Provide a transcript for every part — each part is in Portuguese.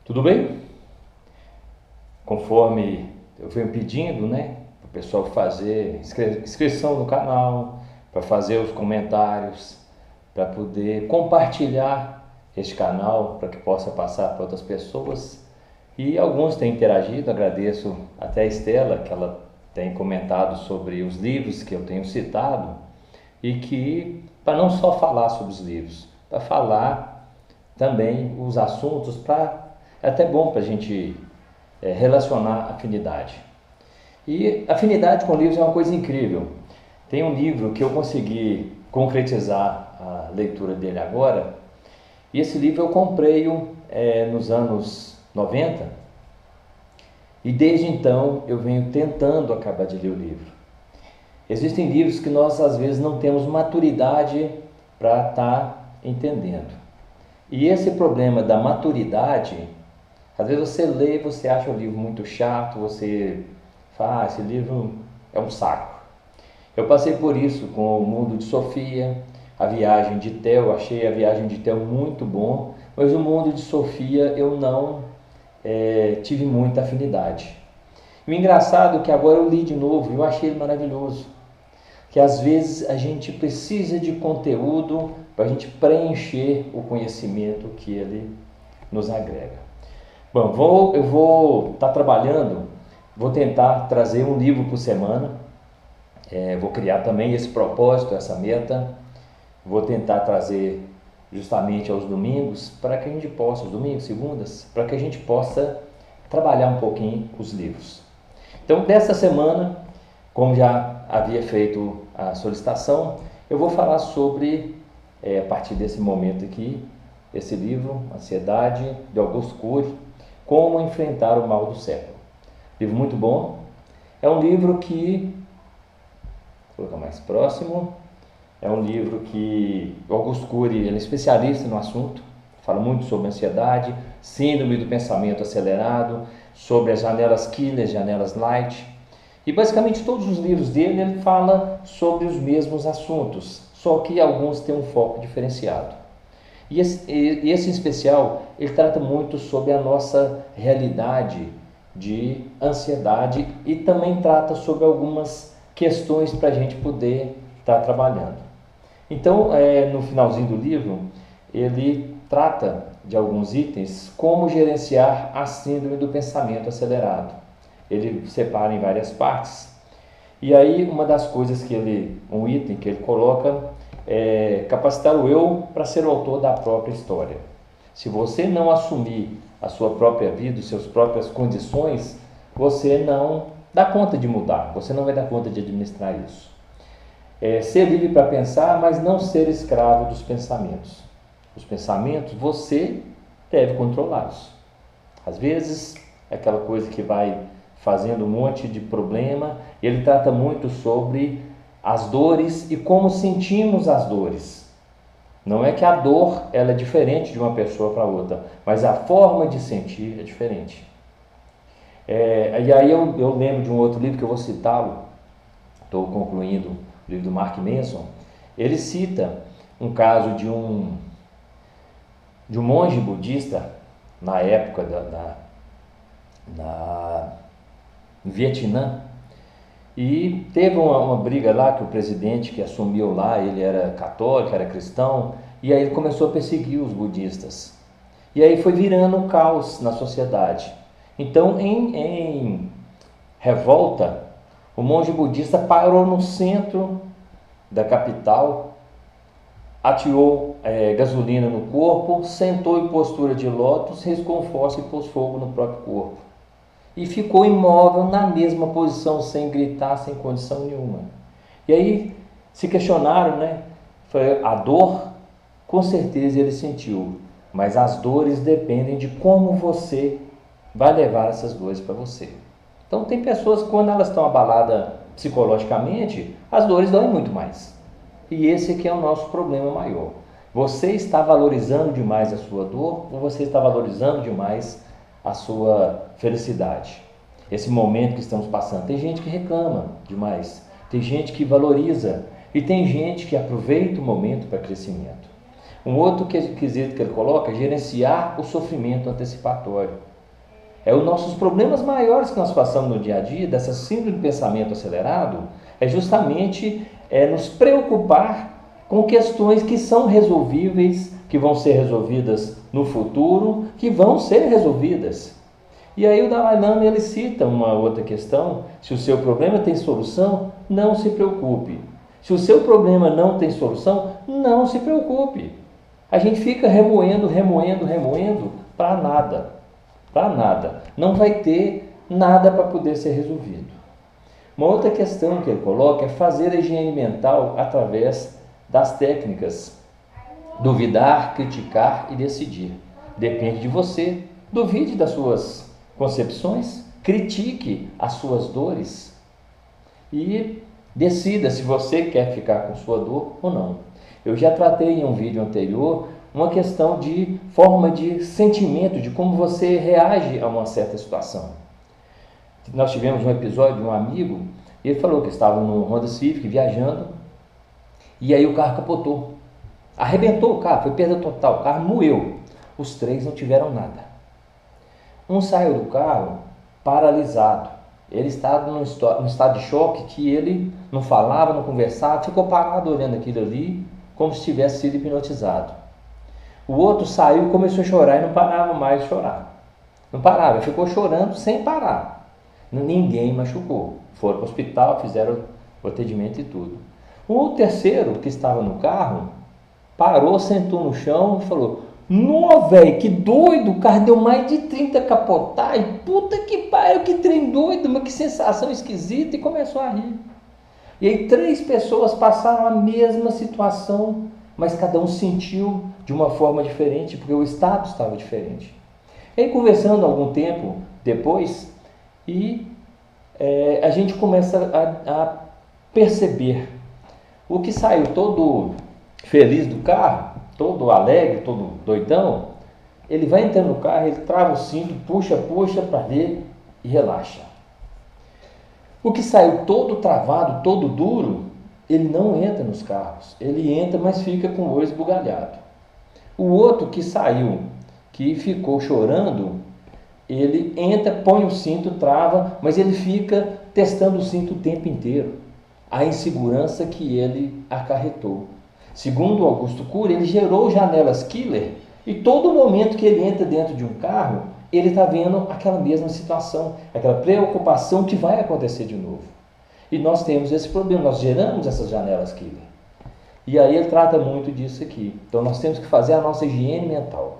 Tudo bem? Conforme eu venho pedindo, né, para o pessoal fazer inscrição no canal, para fazer os comentários, para poder compartilhar este canal, para que possa passar para outras pessoas. E alguns têm interagido, agradeço até a Estela, que ela tem comentado sobre os livros que eu tenho citado, e que, para não só falar sobre os livros, para falar também os assuntos, é até bom para a gente relacionar afinidade. E afinidade com livros é uma coisa incrível. Tem um livro que eu consegui concretizar a leitura dele agora, e esse livro eu comprei-o nos anos 90, e desde então eu venho tentando acabar de ler o livro. Existem livros que nós às vezes não temos maturidade para estar entendendo. E esse problema da maturidade, às vezes você lê e você acha o livro muito chato, você fala, esse livro é um saco. Eu passei por isso com o Mundo de Sofia, a Viagem de Theo, achei a Viagem de Theo muito bom, mas o Mundo de Sofia eu não tive muita afinidade. E o engraçado é que agora eu li de novo e eu achei ele maravilhoso. Que às vezes a gente precisa de conteúdo para a gente preencher o conhecimento que ele nos agrega. Bom, eu vou estar trabalhando, vou tentar trazer um livro por semana, vou criar também esse propósito, essa meta, vou tentar trazer justamente aos domingos, para que a gente possa, os domingos, segundas, para que a gente possa trabalhar um pouquinho os livros. Então, dessa semana, como já havia feito a solicitação, eu vou falar sobre, a partir desse momento aqui, esse livro, Ansiedade, de Augusto Cury, Como Enfrentar o Mal do Século. Livro muito bom. É um livro que, vou colocar mais próximo, é um livro que o Augusto Cury ele é especialista no assunto, fala muito sobre ansiedade, síndrome do pensamento acelerado, sobre as janelas killer, janelas light. E basicamente todos os livros dele ele fala sobre os mesmos assuntos, só que alguns têm um foco diferenciado. E esse em especial, ele trata muito sobre a nossa realidade de ansiedade e também trata sobre algumas questões para a gente poder estar trabalhando. Então, no finalzinho do livro, ele trata de alguns itens, como gerenciar a síndrome do pensamento acelerado. Ele separa em várias partes. E aí, uma das coisas um item que ele coloca é capacitar o eu para ser o autor da própria história. Se você não assumir a sua própria vida, as suas próprias condições, você não dá conta de mudar, você não vai dar conta de administrar isso. Ser livre para pensar, mas não ser escravo dos pensamentos. Os pensamentos, você deve controlá-los. Às vezes, é aquela coisa que vai fazendo um monte de problema. Ele trata muito sobre as dores e como sentimos as dores. Não é que a dor ela é diferente de uma pessoa para outra, mas a forma de sentir é diferente. E aí eu lembro de um outro livro que eu vou citá-lo, estou concluindo o livro do Mark Manson. Ele cita um caso de um monge budista na época no Vietnã, e teve uma briga lá que o presidente que assumiu lá, ele era católico, era cristão, e aí ele começou a perseguir os budistas. E aí foi virando um caos na sociedade. Então, em revolta, o monge budista parou no centro da capital, atirou gasolina no corpo, sentou em postura de lótus, riscou um fósforo e pôs fogo no próprio corpo. E ficou imóvel na mesma posição, sem gritar, sem condição nenhuma. E aí se questionaram, né? Foi a dor, com certeza ele sentiu, mas as dores dependem de como você vai levar essas dores para você. Então tem pessoas que quando elas estão abaladas psicologicamente, as dores doem muito mais. E esse aqui é o nosso problema maior. Você está valorizando demais a sua dor ou você está valorizando demais a sua felicidade? Esse momento que estamos passando, tem gente que reclama demais, tem gente que valoriza e tem gente que aproveita o momento para crescimento. Um outro quesito que ele coloca é gerenciar o sofrimento antecipatório. Os nossos problemas maiores que nós passamos no dia a dia, dessa síndrome de pensamento acelerado, é justamente nos preocupar com questões que são resolvíveis, que vão ser resolvidas no futuro, que vão ser resolvidas. E aí o Dalai Lama ele cita uma outra questão: se o seu problema tem solução, não se preocupe. Se o seu problema não tem solução, não se preocupe. A gente fica remoendo para nada. Para nada. Não vai ter nada para poder ser resolvido. Uma outra questão que ele coloca é fazer a higiene mental através das técnicas duvidar, criticar e decidir. Depende de você. Duvide das suas concepções, critique as suas dores e decida se você quer ficar com sua dor ou não. Eu já tratei em um vídeo anterior uma questão de forma de sentimento, de como você reage a uma certa situação. Nós tivemos um episódio de um amigo, ele falou que estava no Honda Civic viajando e aí o carro capotou. Arrebentou o carro, foi perda total, o carro moeu. Os três não tiveram nada. Um saiu do carro paralisado. Ele estava num estado de choque que ele não falava, não conversava, ficou parado olhando aquilo ali como se tivesse sido hipnotizado. O outro saiu e começou a chorar e não parava mais de chorar. Não parava, ficou chorando sem parar. Ninguém machucou. Foram para o hospital, fizeram o atendimento e tudo. O terceiro que estava no carro parou, sentou no chão e falou: "Nó, velho, que doido, o carro deu mais de 30 capotagens, puta que pariu, que trem doido, mas que sensação esquisita", e começou a rir. E aí 3 pessoas passaram a mesma situação, mas cada um sentiu de uma forma diferente, porque o estado estava diferente. E aí conversando algum tempo depois, a gente começa a perceber o que saiu todo feliz do carro, todo alegre, todo doidão, ele vai entrando no carro, ele trava o cinto, puxa para ver e relaxa. O que saiu todo travado, todo duro, ele não entra nos carros. Ele entra, mas fica com o olho esbugalhado. O outro que saiu, que ficou chorando, ele entra, põe o cinto, trava, mas ele fica testando o cinto o tempo inteiro. A insegurança que ele acarretou. Segundo Augusto Cury, ele gerou janelas killer e todo momento que ele entra dentro de um carro, ele está vendo aquela mesma situação, aquela preocupação que vai acontecer de novo. E nós temos esse problema, nós geramos essas janelas killer. E aí ele trata muito disso aqui. Então nós temos que fazer a nossa higiene mental.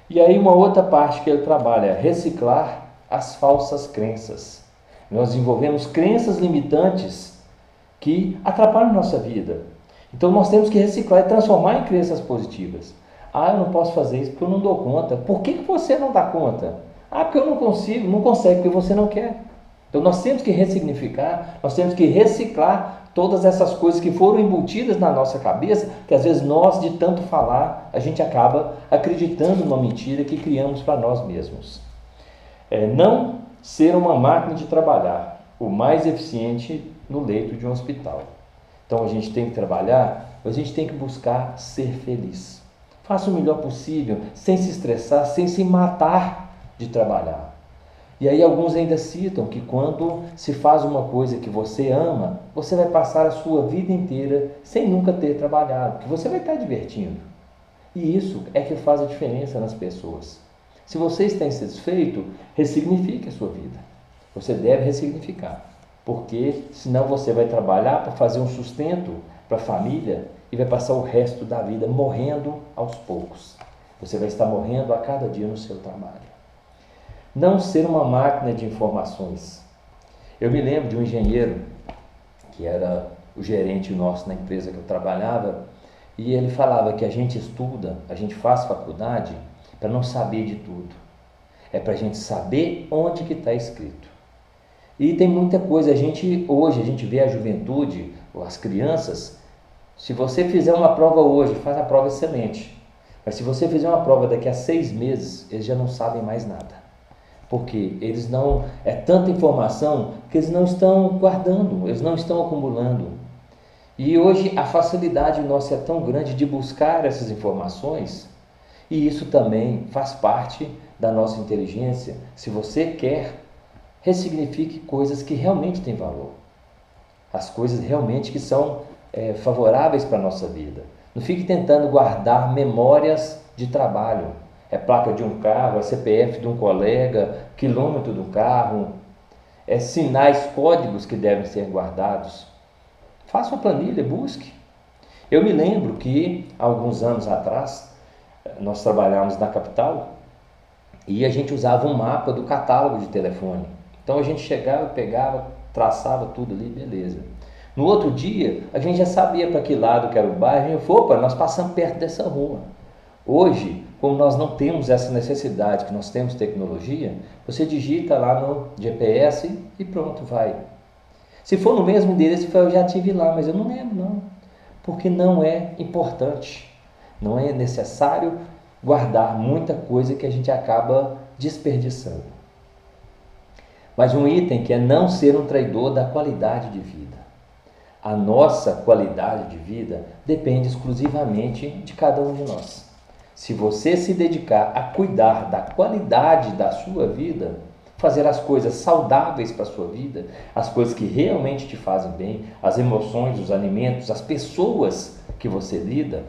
E aí uma outra parte que ele trabalha é reciclar as falsas crenças. Nós desenvolvemos crenças limitantes que atrapalham a nossa vida. Então nós temos que reciclar e transformar em crenças positivas. Eu não posso fazer isso porque eu não dou conta. Por que você não dá conta? Porque eu não consigo, não consegue, porque você não quer. Então nós temos que ressignificar, nós temos que reciclar todas essas coisas que foram embutidas na nossa cabeça, que às vezes nós, de tanto falar, a gente acaba acreditando numa mentira que criamos para nós mesmos. Não ser uma máquina de trabalhar, o mais eficiente no leito de um hospital. Então a gente tem que trabalhar, mas a gente tem que buscar ser feliz. Faça o melhor possível, sem se estressar, sem se matar de trabalhar. E aí alguns ainda citam que quando se faz uma coisa que você ama, você vai passar a sua vida inteira sem nunca ter trabalhado, porque você vai estar divertindo. E isso é que faz a diferença nas pessoas. Se você está insatisfeito, ressignifique a sua vida. Você deve ressignificar, porque senão você vai trabalhar para fazer um sustento para a família e vai passar o resto da vida morrendo aos poucos. Você vai estar morrendo a cada dia no seu trabalho. Não ser uma máquina de informações. Eu me lembro de um engenheiro, que era o gerente nosso na empresa que eu trabalhava, e ele falava que a gente estuda, a gente faz faculdade para não saber de tudo. É para a gente saber onde que está escrito. E tem muita coisa, hoje a gente vê a juventude, ou as crianças, se você fizer uma prova hoje, faz a prova excelente. Mas se você fizer uma prova daqui a 6 meses, eles já não sabem mais nada. Porque eles não, é tanta informação que eles não estão guardando, eles não estão acumulando. E hoje a facilidade nossa é tão grande de buscar essas informações, e isso também faz parte da nossa inteligência. Se você quer, ressignifique coisas que realmente têm valor, as coisas realmente que são favoráveis para a nossa vida. Não fique tentando guardar memórias de trabalho. É placa de um carro, é CPF de um colega, quilômetro do carro, é sinais, códigos que devem ser guardados. Faça uma planilha, busque. Eu me lembro que, alguns anos atrás, nós trabalhávamos na capital e a gente usava um mapa do catálogo de telefone. Então a gente chegava, pegava, traçava tudo ali, beleza. No outro dia, a gente já sabia para que lado que era o bairro, e eu falei, opa, nós passamos perto dessa rua. Hoje, como nós não temos essa necessidade, que nós temos tecnologia, você digita lá no GPS e pronto, vai. Se for no mesmo endereço, eu já estive lá, mas eu não lembro não, porque não é importante, não é necessário guardar muita coisa que a gente acaba desperdiçando. Mas um item que é não ser um traidor da qualidade de vida. A nossa qualidade de vida depende exclusivamente de cada um de nós. Se você se dedicar a cuidar da qualidade da sua vida, fazer as coisas saudáveis para a sua vida, as coisas que realmente te fazem bem, as emoções, os alimentos, as pessoas que você lida,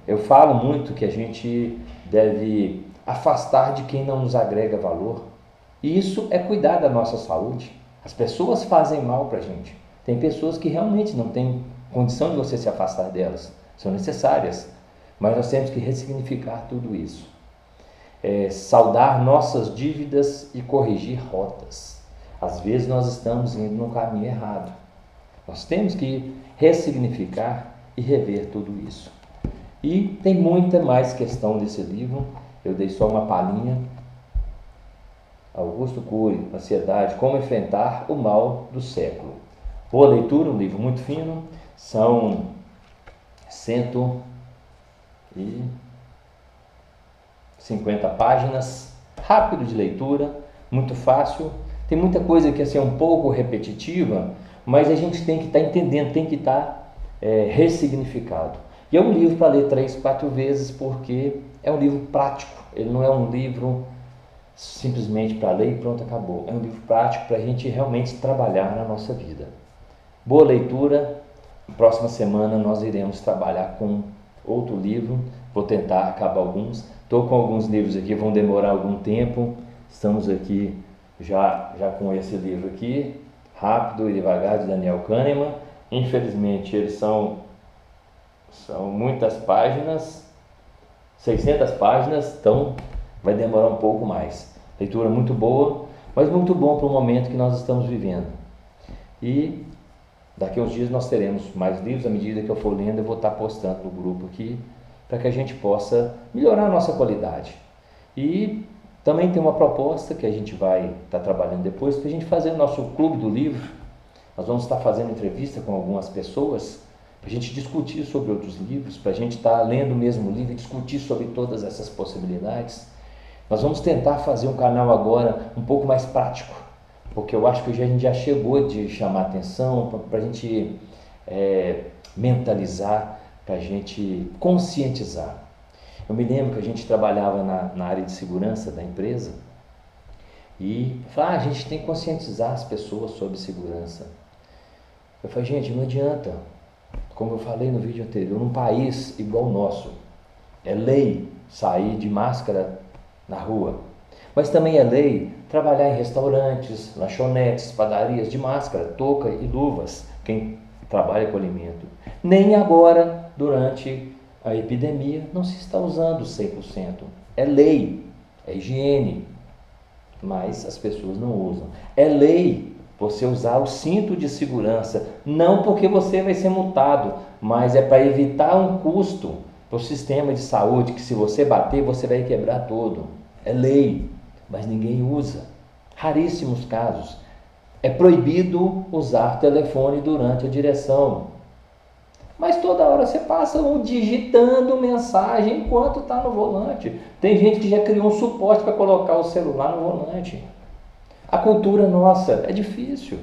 eu falo muito que a gente deve afastar de quem não nos agrega valor. E isso é cuidar da nossa saúde. As pessoas fazem mal para a gente. Tem pessoas que realmente não têm condição de você se afastar delas, são necessárias, mas nós temos que ressignificar tudo isso. Saldar nossas dívidas e corrigir rotas. Às vezes nós estamos indo no caminho errado. Nós temos que ressignificar e rever tudo isso. E tem muita mais questão desse livro, eu dei só uma palhinha. Augusto Cury, Ansiedade, Como Enfrentar o Mal do Século. Boa leitura, um livro muito fino, são 150 páginas, rápido de leitura, muito fácil. Tem muita coisa que assim, é um pouco repetitiva, mas a gente tem que estar entendendo, tem que estar ressignificado. E é um livro para ler 3, 4 vezes, porque é um livro prático, ele não é um livro simplesmente para ler e pronto, acabou. É um livro prático para a gente realmente trabalhar na nossa vida. Boa leitura. Próxima semana nós iremos trabalhar com outro livro. Vou tentar acabar alguns. Estou com alguns livros aqui, vão demorar algum tempo. Estamos aqui já com esse livro aqui, Rápido e Devagar, de Daniel Kahneman. Infelizmente eles são muitas páginas, 600 páginas, então vai demorar um pouco mais. Leitura muito boa, mas muito bom para o momento que nós estamos vivendo. E daqui a uns dias nós teremos mais livros. À medida que eu for lendo, eu vou estar postando no grupo aqui, para que a gente possa melhorar a nossa qualidade. E também tem uma proposta que a gente vai estar trabalhando depois, para a gente fazer o nosso clube do livro. Nós vamos estar fazendo entrevista com algumas pessoas, para a gente discutir sobre outros livros, para a gente estar lendo o mesmo livro e discutir sobre todas essas possibilidades. Nós vamos tentar fazer um canal agora um pouco mais prático, porque eu acho que a gente já chegou de chamar atenção, para a gente mentalizar, para a gente conscientizar. Eu me lembro que a gente trabalhava na área de segurança da empresa e falava, a gente tem que conscientizar as pessoas sobre segurança. Eu falei, gente, não adianta, como eu falei no vídeo anterior, num país igual o nosso, é lei sair de máscara na rua, mas também é lei trabalhar em restaurantes, lanchonetes, padarias de máscara, touca e luvas, quem trabalha com alimento. Nem agora, durante a epidemia, não se está usando 100%. É lei, é higiene, mas as pessoas não usam. É lei você usar o cinto de segurança, não porque você vai ser multado, mas é para evitar um custo para o sistema de saúde, que se você bater, você vai quebrar todo. É lei, mas ninguém usa. Raríssimos casos. É proibido usar telefone durante a direção. Mas toda hora você passa digitando mensagem enquanto está no volante. Tem gente que já criou um suporte para colocar o celular no volante. A cultura nossa é difícil.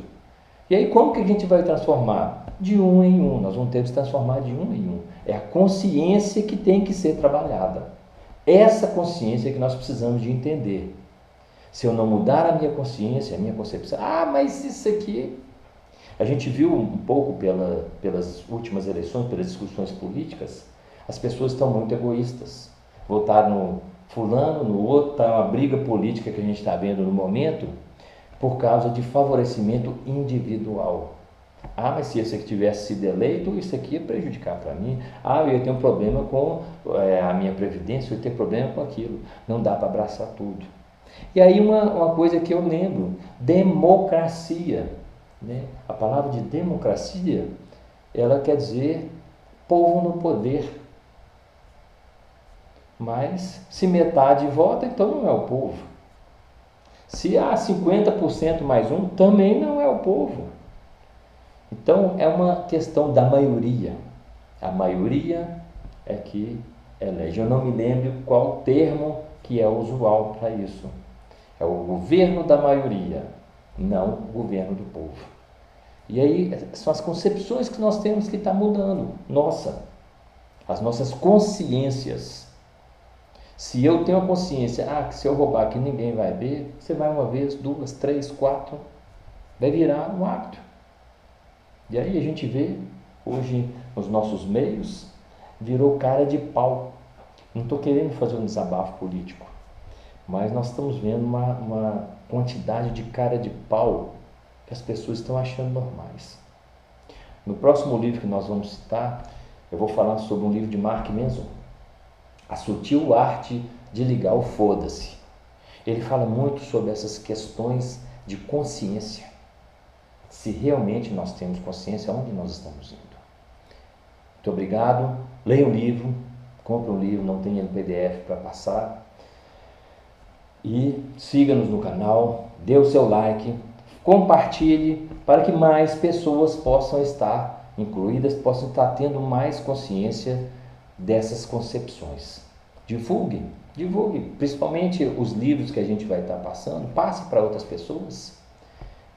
E aí como que a gente vai transformar? De um em um, nós vamos ter que transformar de um em um. É a consciência que tem que ser trabalhada. Essa consciência que nós precisamos de entender. Se eu não mudar a minha consciência, a minha concepção, mas isso aqui... A gente viu um pouco pelas últimas eleições, pelas discussões políticas, as pessoas estão muito egoístas. Votaram no fulano, no outro, está uma briga política que a gente está vendo no momento, por causa de favorecimento individual. Mas se esse aqui tivesse sido eleito, isso aqui ia prejudicar para mim. Eu ia ter um problema com a minha previdência, eu ia ter problema com aquilo. Não dá para abraçar tudo. E aí uma coisa que eu lembro, democracia. Né? A palavra de democracia, ela quer dizer povo no poder. Mas se metade vota, então não é o povo. Se há 50% mais um, também não é o povo. Então é uma questão da maioria. A maioria é que elege. Eu não me lembro qual termo que é usual para isso. É o governo da maioria, não o governo do povo. E aí são as concepções que nós temos que estar mudando. As nossas consciências. Se eu tenho a consciência, que se eu roubar aqui ninguém vai ver, você vai uma vez, duas, três, quatro, vai virar um hábito. E aí a gente vê, hoje, nos nossos meios, virou cara de pau. Não estou querendo fazer um desabafo político, mas nós estamos vendo uma quantidade de cara de pau que as pessoas estão achando normais. No próximo livro que nós vamos citar, eu vou falar sobre um livro de Mark Manson, A Sutil Arte de Ligar o Foda-se. Ele fala muito sobre essas questões de consciência. Se realmente nós temos consciência, aonde nós estamos indo. Muito obrigado. Leia o livro, compre um livro, não tem ele PDF para passar. E siga-nos no canal, dê o seu like, compartilhe para que mais pessoas possam estar incluídas, possam estar tendo mais consciência dessas concepções. Divulgue, principalmente os livros que a gente vai estar passando, passe para outras pessoas.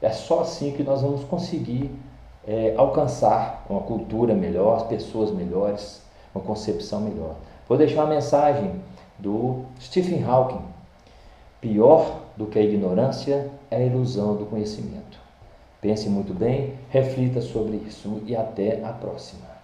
É só assim que nós vamos conseguir alcançar uma cultura melhor, pessoas melhores, uma concepção melhor. Vou deixar uma mensagem do Stephen Hawking. Pior do que a ignorância é a ilusão do conhecimento. Pense muito bem, reflita sobre isso e até a próxima.